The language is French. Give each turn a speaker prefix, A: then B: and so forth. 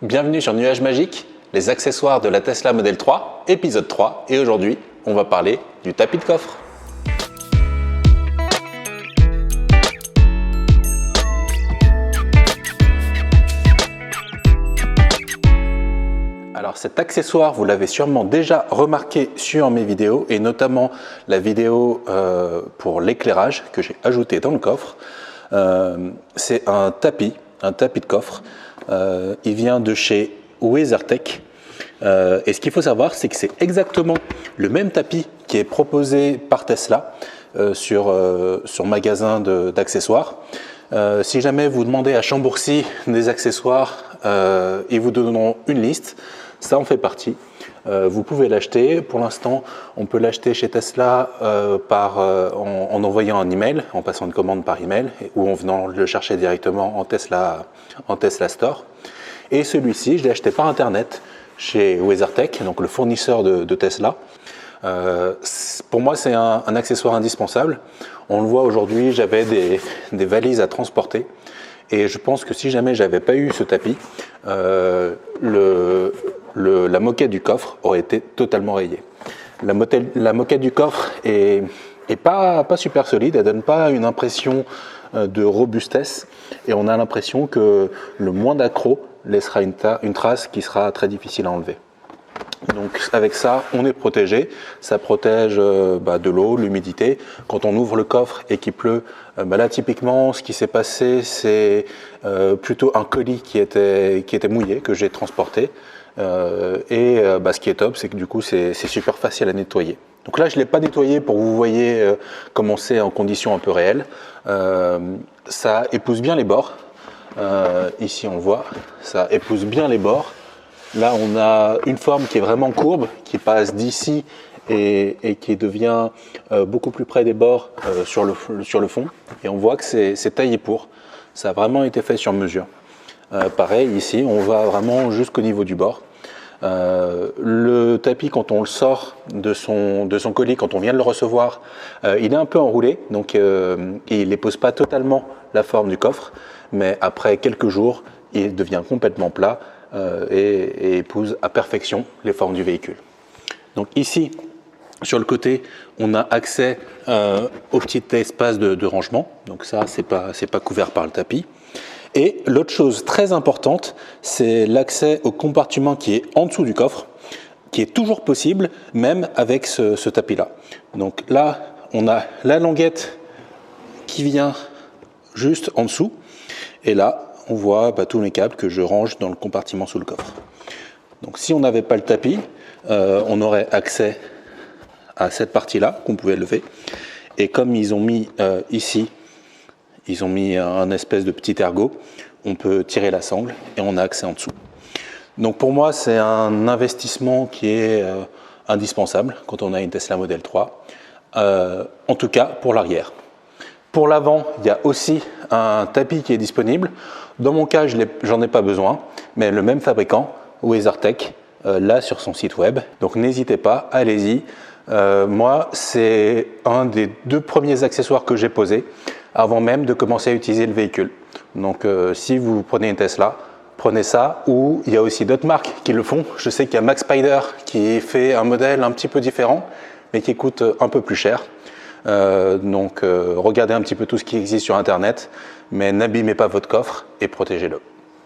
A: Bienvenue sur Nuage Magique, les accessoires de la Tesla Model 3, épisode 3, et aujourd'hui, on va parler du tapis de coffre. Alors cet accessoire, vous l'avez sûrement déjà remarqué sur mes vidéos, et notamment la vidéo pour l'éclairage que j'ai ajouté dans le coffre. C'est un tapis de coffre. Il vient de chez WeatherTech. Et ce qu'il faut savoir, c'est que c'est exactement le même tapis qui est proposé par Tesla sur magasin d'accessoires. Si jamais vous demandez à Chambourcy des accessoires, ils vous donneront une liste. Ça en fait partie. Vous pouvez l'acheter. Pour l'instant, on peut l'acheter chez Tesla en envoyant un email, en passant une commande par email, ou en venant le chercher directement en Tesla Store. Et celui-ci, je l'ai acheté par Internet chez WeatherTech, donc le fournisseur de Tesla. Pour moi, c'est un accessoire indispensable. On le voit aujourd'hui, j'avais des valises à transporter. Et je pense que si jamais j'avais pas eu ce tapis, la moquette du coffre aurait été totalement rayée. La moquette du coffre est pas super solide, elle donne pas une impression de robustesse et on a l'impression que le moins d'accro laissera une trace qui sera très difficile à enlever. Donc avec ça, on est protégé. Ça protège de l'eau, l'humidité. Quand on ouvre le coffre et qu'il pleut, là typiquement, ce qui s'est passé, c'est plutôt un colis qui était mouillé que j'ai transporté. Ce qui est top, c'est que du coup, c'est super facile à nettoyer. Donc là, je ne l'ai pas nettoyé pour que vous voyez comment c'est en conditions un peu réelles. Ça épouse bien les bords. Ici, on voit, ça épouse bien les bords. Là, on a une forme qui est vraiment courbe, qui passe d'ici et qui devient beaucoup plus près des bords sur le fond. Et on voit que c'est taillé pour. Ça a vraiment été fait sur mesure. Pareil, ici, on va vraiment jusqu'au niveau du bord. Le tapis, quand on le sort de son colis, quand on vient de le recevoir, il est un peu enroulé, donc il n'épouse pas totalement la forme du coffre, mais après quelques jours, il devient complètement plat et épouse à perfection les formes du véhicule. Donc ici, sur le côté, on a accès au petit espace de rangement, donc ça, c'est pas couvert par le tapis. Et l'autre chose très importante, c'est l'accès au compartiment qui est en dessous du coffre, qui est toujours possible, même avec ce tapis-là. Donc là, on a la languette qui vient juste en dessous. Et là, on voit tous les câbles que je range dans le compartiment sous le coffre. Donc si on n'avait pas le tapis, on aurait accès à cette partie-là qu'on pouvait lever. Et comme ils ont mis ici, ils ont mis un espèce de petit ergot, on peut tirer la sangle et on a accès en dessous. Donc pour moi, c'est un investissement qui est indispensable quand on a une Tesla Model 3, en tout cas pour l'arrière. Pour l'avant, il y a aussi un tapis qui est disponible. Dans mon cas, j'en ai pas besoin, mais le même fabricant, WeatherTech, l'a sur son site web. Donc n'hésitez pas, allez-y. Moi, c'est un des 2 premiers accessoires que j'ai posés avant même de commencer à utiliser le véhicule. Donc si vous prenez une Tesla, prenez ça, ou il y a aussi d'autres marques qui le font. Je sais qu'il y a Max Spider qui fait un modèle un petit peu différent, mais qui coûte un peu plus cher. Regardez un petit peu tout ce qui existe sur Internet, mais n'abîmez pas votre coffre et protégez-le.